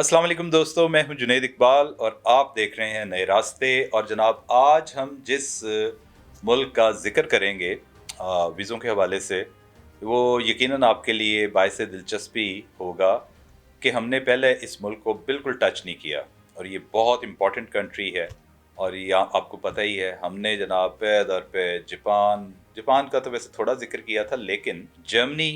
अस्सलाम वालेकुम दोस्तों, मैं हूं जुनैद इकबाल और आप देख रहे हैं नए रास्ते। और जनाब आज हम जिस मुल्क का ज़िक्र करेंगे वीज़ों के हवाले से, वो यकीनन आपके लिए बाइस दिलचस्पी होगा कि हमने पहले इस मुल्क को बिल्कुल टच नहीं किया और ये बहुत इम्पॉर्टेंट कंट्री है। और ये आपको पता ही है, हमने जनाब पे दर पे जापान जापान का तो वैसे थोड़ा ज़िक्र किया था, लेकिन जर्मनी,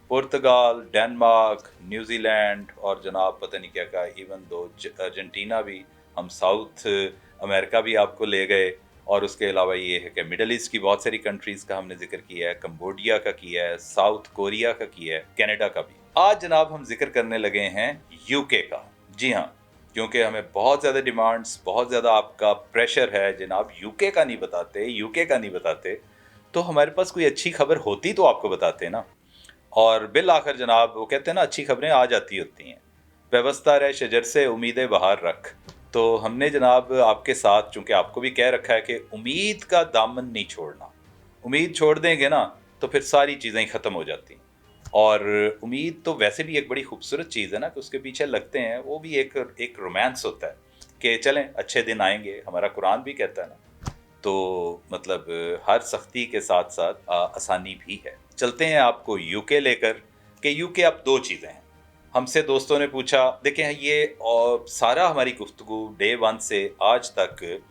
पुर्तगाल, डेनमार्क, न्यूजीलैंड और जनाब पता नहीं क्या कहा, इवन दो अर्जेंटीना भी, हम साउथ अमेरिका भी आपको ले गए। और उसके अलावा ये है कि मिडल ईस्ट की बहुत सारी कंट्रीज़ का हमने जिक्र किया है, कंबोडिया का किया है, साउथ कोरिया का किया है, कनाडा का भी। आज जनाब हम जिक्र करने लगे हैं यूके का। जी हाँ, क्योंकि हमें बहुत ज़्यादा डिमांड्स, बहुत ज़्यादा आपका प्रेशर है, जनाब यूके का नहीं बताते, यूके का नहीं बताते। तो हमारे पास कोई अच्छी खबर होती तो आपको बताते ना। और बिल आखिर जनाब वो कहते हैं ना, अच्छी खबरें आ जाती होती हैं। व्यवस्था रहे शजर से उम्मीदें बाहर रख। तो हमने जनाब आपके साथ, चूंकि आपको भी कह रखा है कि उम्मीद का दामन नहीं छोड़ना। उम्मीद छोड़ देंगे ना तो फिर सारी चीज़ें ही ख़त्म हो जाती हैं। और उम्मीद तो वैसे भी एक बड़ी खूबसूरत चीज़ है ना, कि उसके पीछे लगते हैं, वो भी एक एक रोमांस होता है कि चलें अच्छे दिन आएंगे, हमारा कुरान भी कहता है ना। तो मतलब हर सख्ती के साथ साथ आसानी भी है। चलते हैं आपको यूके लेकर, कि यूके अब दो चीज़ें हैं। हमसे दोस्तों ने पूछा, देखें ये और सारा हमारी गुफ्तगू डे वन से आज तक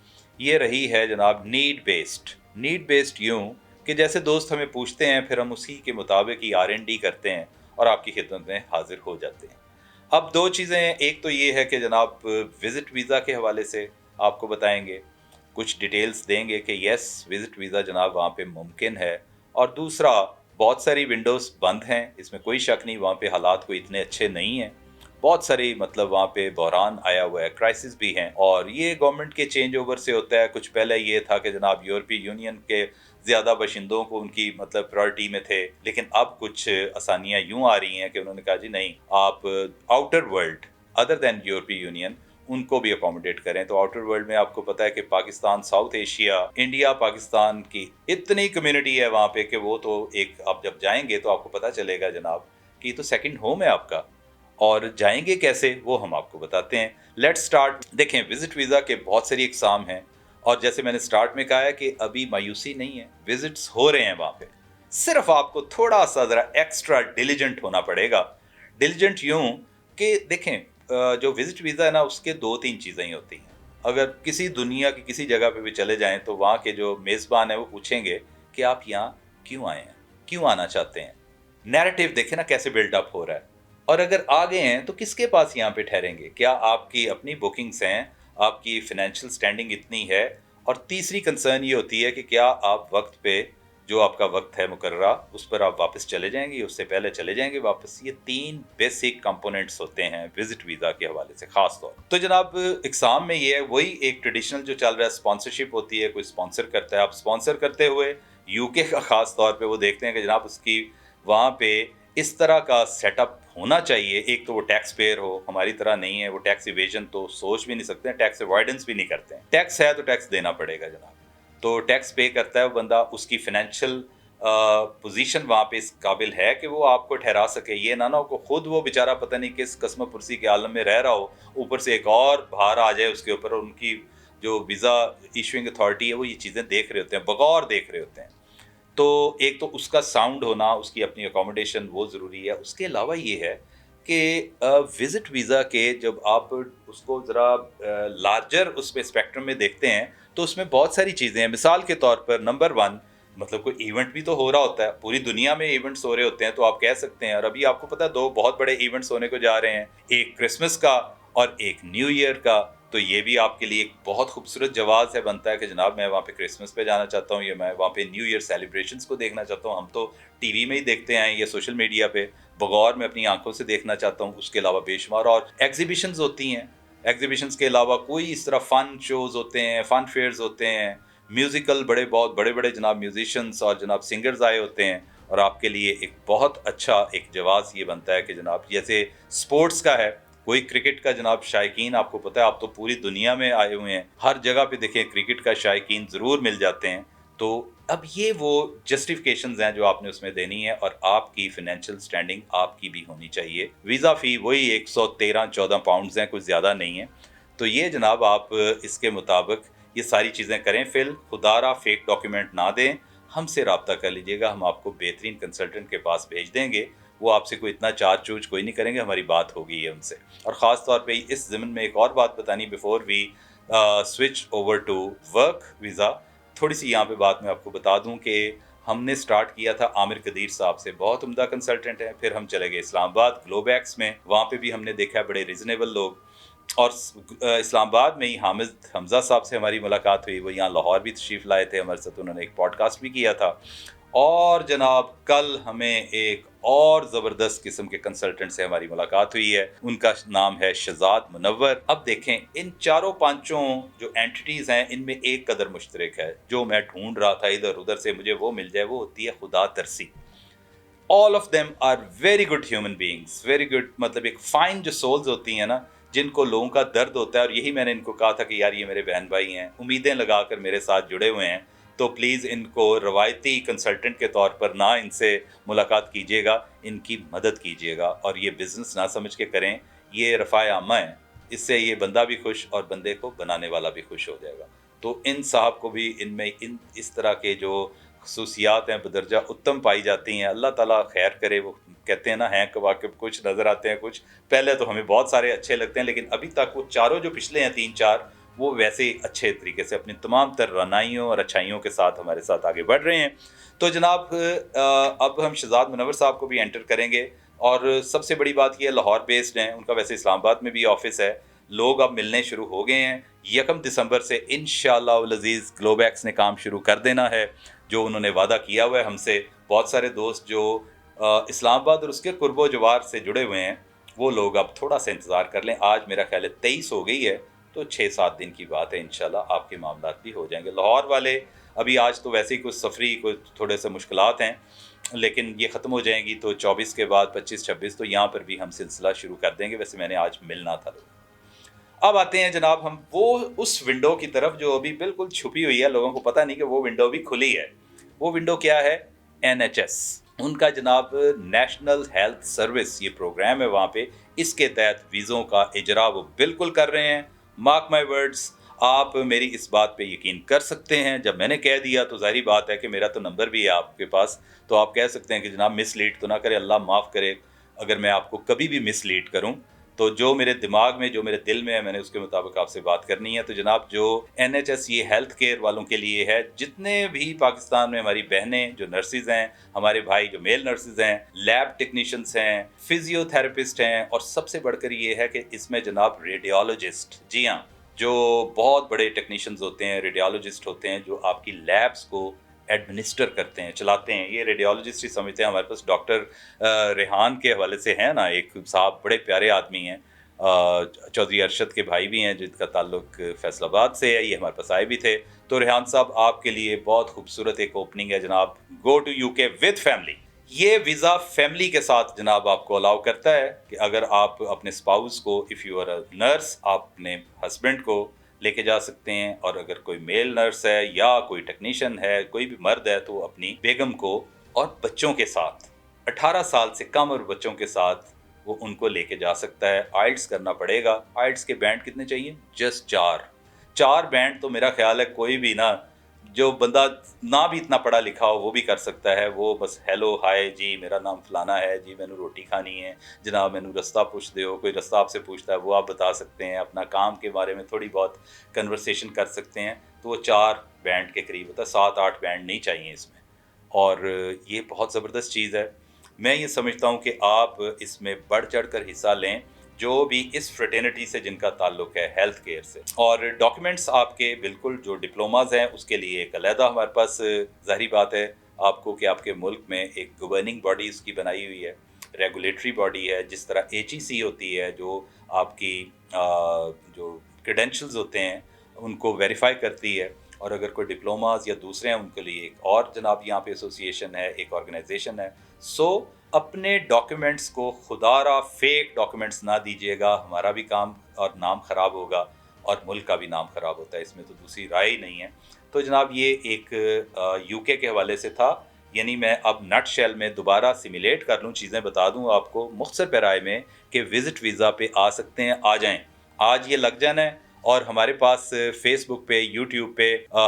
ये रही है जनाब नीड बेस्ड यूं कि जैसे दोस्त हमें पूछते हैं, फिर हम उसी के मुताबिक ही R&D करते हैं और आपकी खिदमत में हाजिर हो जाते हैं। अब दो चीज़ें, एक तो ये है कि जनाब विज़िट वीज़ा के हवाले से आपको बताएंगे, कुछ डिटेल्स देंगे कि यस विज़िट वीज़ा जनाब वहाँ पे मुमकिन है। और दूसरा, बहुत सारी विंडोज़ बंद हैं, इसमें कोई शक नहीं, वहाँ पे हालात कोई इतने अच्छे नहीं हैं। बहुत सारी मतलब वहाँ पे बहरान आया हुआ है, क्राइसिस भी हैं, और ये गवर्नमेंट के चेंज ओवर से होता है। कुछ पहले ये था कि जनाब यूरोपीय यूनियन के ज़्यादा बाशिंदों को उनकी मतलब प्रायोरिटी में थे, लेकिन अब कुछ आसानियाँ यूँ आ रही हैं कि उन्होंने कहा जी नहीं, आप आउटर वर्ल्ड अदर दैन यूरोपीय यूनियन उनको भी अकोमोडेट करें। तो आउटर वर्ल्ड में आपको पता है कि Pakistan, south Asia, India, Pakistan की इतनी कम्युनिटी है वहाँ पे कि वो तो एक, आप जब जाएंगे तो आपको पता चलेगा जनाब कि तो सेकंड होम है आपका। और जाएंगे कैसे वो हम आपको बताते हैं। Let's start. देखें, विजिट वीज़ा के बहुत सारी एग्जाम हैं, और जैसे मैंने स्टार्ट में कहा है कि अभी मायूसी नहीं है, विजिट्स हो रहे हैं वहाँ पे। सिर्फ आपको थोड़ा सा ज़रा एक्स्ट्रा डिलीजेंट होना पड़ेगा। डिलीजेंट यूं कि देखें, जो विजिट वीज़ा है ना, उसके दो तीन चीज़ें ही होती हैं। अगर किसी दुनिया की किसी जगह पे भी चले जाएं तो वहाँ के जो मेज़बान है वो पूछेंगे कि आप यहाँ क्यों आए हैं, क्यों आना चाहते हैं। नैरेटिव देखें ना कैसे बिल्डअप हो रहा है। और अगर आ गए हैं तो किसके पास यहाँ पे ठहरेंगे, क्या आपकी अपनी बुकिंग्स हैं, आपकी फाइनेंशियल स्टैंडिंग इतनी है। और तीसरी कंसर्न ये होती है कि क्या आप वक्त पे, जो आपका वक्त है मुकर्रा, उस पर आप वापस चले जाएंगे, उससे पहले चले जाएंगे वापस। ये तीन बेसिक कंपोनेंट्स होते हैं विजिट वीज़ा के हवाले से खास तौर। तो जनाब एग्जाम में ये है, वही एक ट्रेडिशनल जो चल रहा है, स्पॉन्सरशिप होती है, कोई स्पॉन्सर करता है। आप स्पॉन्सर करते हुए यूके का खास तौर पे वो देखते हैं कि जनाब उसकी वहाँ पे इस तरह का सेटअप होना चाहिए। एक तो वो टैक्स पेयर हो, हमारी तरह नहीं है, वो टैक्स इवेजन तो सोच भी नहीं सकते हैं, टैक्स अवॉइडेंस भी नहीं करते हैं। टैक्स है तो टैक्स देना पड़ेगा जनाब। तो टैक्स पे करता है वो बंदा, उसकी फाइनेंशियल पोजीशन वहाँ पे इस काबिल है कि वो आपको ठहरा सके। ये ना ना को खुद वो बेचारा पता नहीं किस कसम पुरसी के आलम में रह रहा हो, ऊपर से एक और भार आ जाए उसके ऊपर। और उनकी जो वीज़ा इशूइंग अथॉरिटी है वो ये चीज़ें देख रहे होते हैं, बगौर देख रहे होते हैं। तो एक तो उसका साउंड होना, उसकी अपनी अकोमोडेशन, वो ज़रूरी है। उसके अलावा ये है कि विज़िट वीज़ा के जब आप उसको ज़रा लार्जर उसमें स्पेक्ट्रम में देखते हैं तो उसमें बहुत सारी चीज़ें हैं। मिसाल के तौर पर नंबर वन, मतलब कोई इवेंट भी तो हो रहा होता है, पूरी दुनिया में इवेंट्स हो रहे होते हैं, तो आप कह सकते हैं। और अभी आपको पता है दो बहुत बड़े इवेंट्स होने को जा रहे हैं, एक क्रिसमस का और एक न्यू ईयर का। तो ये भी आपके लिए एक बहुत खूबसूरत जवाब है, बनता है कि जनाब मैं वहाँ पे क्रिसमस पे जाना चाहता हूँ, या मैं वहाँ पे न्यू ईयर सेलिब्रेशंस को देखना चाहता हूँ। हम तो टीवी में ही देखते हैं या सोशल मीडिया पे, बगौर में अपनी आंखों से देखना चाहता हूँ। उसके अलावा बेशुमार और एग्जीबिशंस होती हैं। एग्जीबिशंस के अलावा कोई इस तरह फ़न शोज़ होते हैं, फ़न फेयर्स होते हैं, म्यूज़िकल, बड़े बहुत बड़े बड़े जनाब म्यूजिशियंस और जनाब सिंगर्स आए होते हैं। और आपके लिए एक बहुत अच्छा एक जवाब ये बनता है कि जनाब जैसे स्पोर्ट्स का है, कोई क्रिकेट का जनाब शायकीन, आपको पता है आप तो पूरी दुनिया में आए हुए हैं, हर जगह पे देखें क्रिकेट का शायकीन ज़रूर मिल जाते हैं। तो अब ये वो जस्टिफिकेशंस हैं जो आपने उसमें देनी है, और आपकी फाइनेंशियल स्टैंडिंग आपकी भी होनी चाहिए। वीज़ा फ़ी वही 113-14 पाउंड्स हैं, कुछ ज़्यादा नहीं है। तो ये जनाब आप इसके मुताबिक ये सारी चीज़ें करें। फिर खुदारा फेक डॉक्यूमेंट ना दें, हमसे रब्ता कर लीजिएगा, हम आपको बेहतरीन कंसल्टेंट के पास भेज देंगे। वो आपसे कोई इतना चार्ज चूज कोई नहीं करेंगे, हमारी बात होगी है उनसे। और ख़ास तौर पे इस ज़मन में एक और बात बतानी before we switch over to work visa. थोड़ी सी यहाँ पे बात मैं आपको बता दूं कि हमने स्टार्ट किया था आमिर कदीर साहब से, बहुत उम्दा कंसल्टेंट हैं। फिर हम चले गए इस्लामाबाद ग्लोबैक्स में, वहाँ पे भी हमने देखा बड़े रिजनेबल लोग। और इस्लामाबाद में ही हामिद हमजा साहब से हमारी मुलाकात हुई, वो यहाँ लाहौर भी तशरीफ़ लाए थे हमारे साथ, उन्होंने एक पॉडकास्ट भी किया था। और जनाब कल हमें एक और ज़बरदस्त किस्म के कंसल्टेंट से हमारी मुलाकात हुई है, उनका नाम है शहजाद मुनव्वर। अब देखें, इन चारों पांचों जो एंटिटीज़ हैं इनमें एक कदर मुश्तरक है, जो मैं ढूंढ रहा था इधर उधर से मुझे वो मिल जाए, वो होती है खुदा तरसी। All of them are very good human beings, very good, मतलब एक फाइन जो सोल्स होती हैं ना, जिनको लोगों का दर्द होता है। और यही मैंने इनको कहा था कि यार ये मेरे बहन भाई हैं, उम्मीदें लगाकर मेरे साथ जुड़े हुए हैं, तो प्लीज़ इनको रवायती कंसल्टेंट के तौर पर ना इनसे मुलाकात कीजिएगा, इनकी मदद कीजिएगा। और ये बिज़नेस ना समझ के करें, ये रफ़ाए आमा है, इससे ये बंदा भी खुश और बंदे को बनाने वाला भी खुश हो जाएगा। तो इन साहब को भी इनमें इन इस तरह के जो खसूसियात हैं बदरजा उत्तम पाई जाती हैं। अल्लाह ताला खैर करे। वो कहते हैं ना, हैं कवाकिब, कुछ नज़र आते हैं, कुछ पहले तो हमें बहुत सारे अच्छे लगते हैं, लेकिन अभी तक वो चारों जो पिछले हैं 3-4, वो वैसे ही अच्छे तरीके से अपनी तमाम तर रनाइयों और अच्छाइयों के साथ हमारे साथ आगे बढ़ रहे हैं। तो जनाब अब हम शहजाद मुनव्वर साहब को भी एंटर करेंगे। और सबसे बड़ी बात ये, लाहौर बेस्ड हैं, उनका वैसे इस्लामाबाद में भी ऑफिस है। लोग अब मिलने शुरू हो गए हैं। 1 दिसंबर से इंशाअल्लाह अल अज़ीज़ ग्लोबैक्स ने काम शुरू कर देना है, जो उन्होंने वादा किया हुआ है हमसे। बहुत सारे दोस्त जो इस्लामाबाद और उसके कुर्बो जवार से जुड़े हुए हैं, वो लोग अब थोड़ा सा इंतज़ार कर लें। आज मेरा ख्याल है 23 हो गई है, तो 6-7 दिन की बात है, इंशाल्लाह आपके मामलात भी हो जाएंगे। लाहौर वाले अभी आज तो वैसे ही कुछ सफरी कुछ थोड़े से मुश्किलात हैं, लेकिन ये ख़त्म हो जाएंगी तो 24 के बाद 25-26 तो यहाँ पर भी हम सिलसिला शुरू कर देंगे। वैसे मैंने आज मिलना था लोग। अब आते हैं जनाब हम वो उस विंडो की तरफ जो अभी बिल्कुल छुपी हुई है, लोगों को पता नहीं कि वो विंडो भी खुली है। वो विंडो क्या है? NHS, उनका जनाब नेशनल हेल्थ सर्विस ये प्रोग्राम है वहाँ पे। इसके तहत वीज़ों का इजरा वो बिल्कुल कर रहे हैं। मार्क माई वर्ड्स, आप मेरी इस बात पे यकीन कर सकते हैं। जब मैंने कह दिया तो जाहिर बात है कि मेरा तो नंबर भी है आपके पास, तो आप कह सकते हैं कि जनाब मिसलीड तो ना करे, अल्लाह माफ़ करे अगर मैं आपको कभी भी मिसलीड करूं। तो जो मेरे दिमाग में, जो मेरे दिल में है, मैंने उसके मुताबिक आपसे बात करनी है। तो जनाब जो NHS ये हेल्थ केयर वालों के लिए है, जितने भी पाकिस्तान में हमारी बहनें जो नर्सिज़ हैं, हमारे भाई जो मेल नर्सिज़ हैं, लैब टेक्नीशियंस हैं, फिजियोथेरेपिस्ट हैं, और सबसे बढ़कर ये है कि इसमें जनाब रेडियोलॉजिस्ट, जी हाँ, जो बहुत बड़े टेक्नीशियंस होते हैं, रेडियोलॉजिस्ट होते हैं, जो आपकी लैब्स को एडमिनिस्टर करते हैं, चलाते हैं। ये रेडियोलॉजिस्ट ही समझते हैं। हमारे पास डॉक्टर रेहान के हवाले से है ना, एक साहब बड़े प्यारे आदमी हैं, चौधरी अरशद के भाई भी हैं, जिनका ताल्लुक फैसलाबाद से है, ये हमारे पास आए भी थे। तो रेहान साहब, आपके लिए बहुत खूबसूरत एक ओपनिंग है जनाब, go to UK with family. ये वीज़ा फैमिली के साथ जनाब आपको अलाउ करता है कि अगर आप अपने स्पाउस को, if you are a nurse, आप अपने हस्बैंड को लेके जा सकते हैं, और अगर कोई मेल नर्स है या कोई टेक्नीशियन है, कोई भी मर्द है, तो अपनी बेगम को और बच्चों के साथ, 18 साल से कम और बच्चों के साथ वो उनको लेके जा सकता है। आइल्स करना पड़ेगा। आइल्स के बैंड कितने चाहिए? Just 4 band. तो मेरा ख्याल है कोई भी ना, जो बंदा ना भी इतना पढ़ा लिखा हो वो भी कर सकता है। वो बस हेलो हाय जी, मेरा नाम फलाना है जी, मैंने रोटी खानी है जनाब, मैंने रास्ता पूछ दो, कोई रास्ता आपसे पूछता है वो आप बता सकते हैं, अपना काम के बारे में थोड़ी बहुत कन्वर्सेशन कर सकते हैं। तो वो 4 बैंड के करीब होता है, 7-8 बैंड नहीं चाहिए इसमें। और ये बहुत ज़बरदस्त चीज़ है। मैं ये समझता हूँ कि आप इसमें बढ़ चढ़ कर हिस्सा लें, जो भी इस फ्रेटर्निटी से जिनका ताल्लुक है हेल्थ केयर से। और डॉक्यूमेंट्स आपके बिल्कुल जो डिप्लोमाज हैं उसके लिए एक अलहदा हमारे पास, ज़ाहिर बात है आपको कि आपके मुल्क में एक गवर्निंग बॉडी इसकी बनाई हुई है, रेगुलेटरी बॉडी है। जिस तरह HEC होती है, जो आपकी जो क्रेडेंशियल्स होते हैं उनको वेरीफाई करती है। और अगर कोई डिप्लोमाज या दूसरे हैं उनके लिए एक और जनाब यहाँ पे एसोसिएशन है, एक ऑर्गेनाइजेशन है। सो अपने डॉक्यूमेंट्स को खुदारा फेक डॉक्यूमेंट्स ना दीजिएगा, हमारा भी काम और नाम ख़राब होगा। और मुल्क का भी नाम ख़राब होता है, इसमें तो दूसरी राय ही नहीं है। तो जनाब ये एक यूके के हवाले से था। यानी मैं अब नट शेल में दोबारा सिमुलेट कर लूँ, चीज़ें बता दूँ आपको मुख्तसर पैराए में कि विज़िट वीज़ा पे आ सकते हैं, आ जाएँ। आज ये लग जाना है। और हमारे पास फेसबुक पे, यूट्यूब पे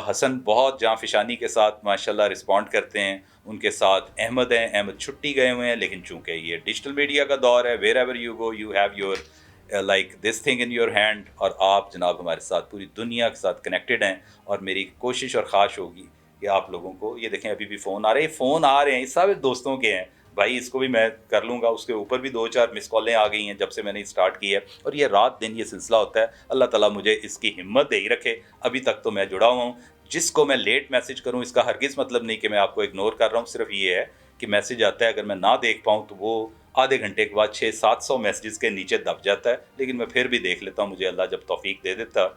हसन बहुत जाँ फ़िशानी के साथ माशाल्लाह रिस्पॉन्ड करते हैं। उनके साथ अहमद हैं, अहमद छुट्टी गए हुए हैं, लेकिन चूँकि ये डिजिटल मीडिया का दौर है, wherever you go you have your like this thing in your hand, और आप जनाब हमारे साथ पूरी दुनिया के साथ कनेक्टेड हैं। और मेरी कोशिश और ख्वाहिश होगी कि आप लोगों को, ये देखें अभी भी फ़ोन आ रहे हैं, फ़ोन आ रहे हैं, ये सब दोस्तों के हैं भाई, इसको भी मैं कर लूँगा। उसके ऊपर भी 2-4 मिस कॉलें आ गई हैं जब से मैंने स्टार्ट की है, और ये रात दिन ये सिलसिला होता है। अल्लाह ताला मुझे इसकी हिम्मत दे ही रखे। अभी तक तो मैं जुड़ा हुआ हूँ। जिसको मैं लेट मैसेज करूँ, इसका हरगिज़ मतलब नहीं कि मैं आपको इग्नोर कर रहा हूँ, सिर्फ ये है कि मैसेज आता है, अगर मैं ना देख पाऊँ तो वो आधे घंटे के बाद 600-700 मैसेजेस के नीचे दब जाता है, लेकिन मैं फिर भी देख लेता हूँ, मुझे अल्लाह जब तौफीक दे देता।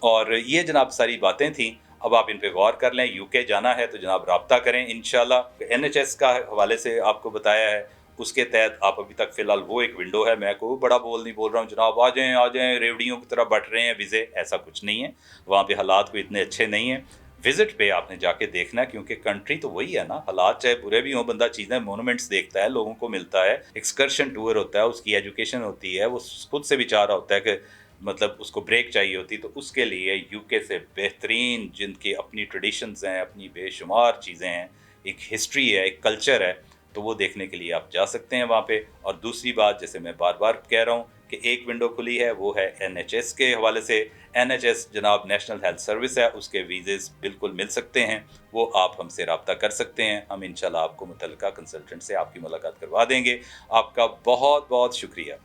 और ये जनाब सारी बातें थीं। अब आप इन पे गौर कर लें। यूके जाना है तो जनाब राब्ता करें इंशाल्लाह। एनएचएस का हवाले से आपको बताया है, उसके तहत आप अभी तक फ़िलहाल वो एक विंडो है। मैं कोई बड़ा बोल नहीं बोल रहा हूँ जनाब आ जाएँ रेवड़ियों की तरह बट रहे हैं वीज़े, ऐसा कुछ नहीं है। वहाँ पे हालात कोई इतने अच्छे नहीं हैं। विज़िट पे आपने जाके देखना है, क्योंकि कंट्री तो वही है ना, हालात चाहे बुरे भी हों, बंदा चीज़ें मोनूमेंट्स देखता है, लोगों को मिलता है, एक्सकर्शन टूर होता है, उसकी एजुकेशन होती है, वो खुद से भी चाह रहा होता है कि मतलब उसको ब्रेक चाहिए होती, तो उसके लिए यूके से बेहतरीन, जिनकी अपनी ट्रेडिशंस हैं, अपनी बेशुमार चीज़ें हैं, एक हिस्ट्री है, एक कल्चर है, तो वो देखने के लिए आप जा सकते हैं वहाँ पे। और दूसरी बात, जैसे मैं बार बार कह रहा हूँ कि एक विंडो खुली है, वो है एनएचएस के हवाले से। एनएचएस जनाब नेशनल हेल्थ सर्विस है, उसके वीज़ेस बिल्कुल मिल सकते हैं, वो आप हमसे रब्ता कर सकते हैं। हम इंशाल्लाह आपको मुतल्लिका कंसल्टेंट से आपकी मुलाकात करवा देंगे। आपका बहुत बहुत शुक्रिया।